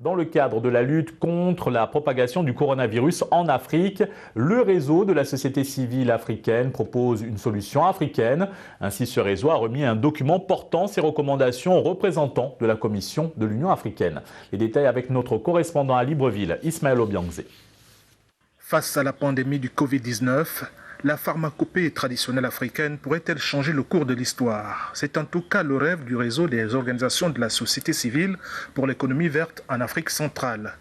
Dans le cadre de la lutte contre la propagation du coronavirus en Afrique, le réseau de la société civile africaine propose une solution africaine. Ainsi, ce réseau a remis un document portant ses recommandations aux représentants de la Commission de l'Union africaine. Les détails avec notre correspondant à Libreville, Ismaël Obiangze. Face à la pandémie du Covid-19, la pharmacopée traditionnelle africaine pourrait-elle changer le cours de l'histoire? C'est en tout cas le rêve du réseau des organisations de la société civile pour l'économie verte en Afrique centrale.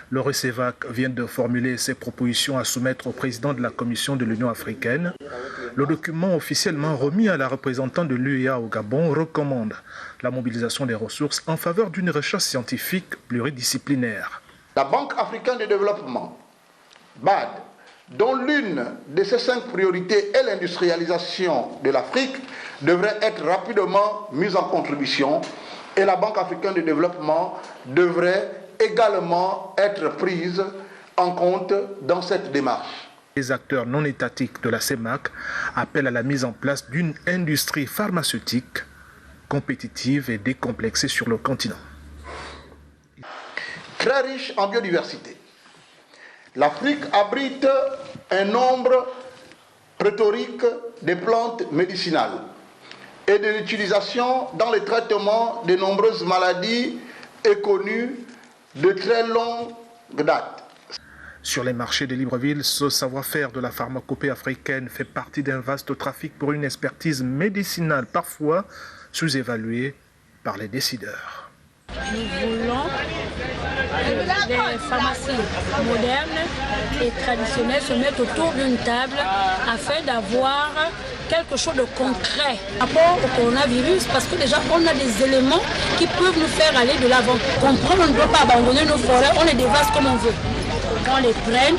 Le RECEVAC vient de formuler ses propositions à soumettre au président de la Commission de l'Union africaine. Le document officiellement remis à la représentante de l'UEA au Gabon recommande la mobilisation des ressources en faveur d'une recherche scientifique pluridisciplinaire. La Banque africaine de développement, BAD, dont l'une de ses 5 priorités est l'industrialisation de l'Afrique, devrait être rapidement mise en contribution et la Banque africaine de développement devrait également être prise en compte dans cette démarche. Les acteurs non étatiques de la CEMAC appellent à la mise en place d'une industrie pharmaceutique compétitive et décomplexée sur le continent. Très riche en biodiversité, l'Afrique abrite un nombre pléthorique de plantes médicinales et de l'utilisation dans le traitement de nombreuses maladies est connue de très longue date. Sur les marchés de Libreville, ce savoir-faire de la pharmacopée africaine fait partie d'un vaste trafic pour une expertise médicinale parfois sous-évaluée par les décideurs. Nous voulons des pharmacies modernes et traditionnelles se mettre autour d'une table afin d'avoir quelque chose de concret par rapport au coronavirus, parce que déjà on a des éléments qui peuvent nous faire aller de l'avant. Comprendre, on ne peut pas abandonner nos forêts, on les dévase comme on veut. On les prenne,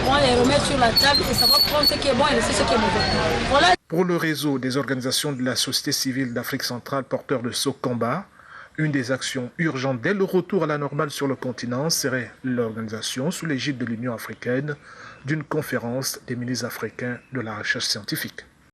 on les remet sur la table et savoir prendre ce qui est bon et laisser ce qui est mauvais. Voilà. Pour le réseau des organisations de la société civile d'Afrique centrale porteur de ce combat, une des actions urgentes dès le retour à la normale sur le continent serait l'organisation, sous l'égide de l'Union africaine, d'une conférence des ministres africains de la recherche scientifique.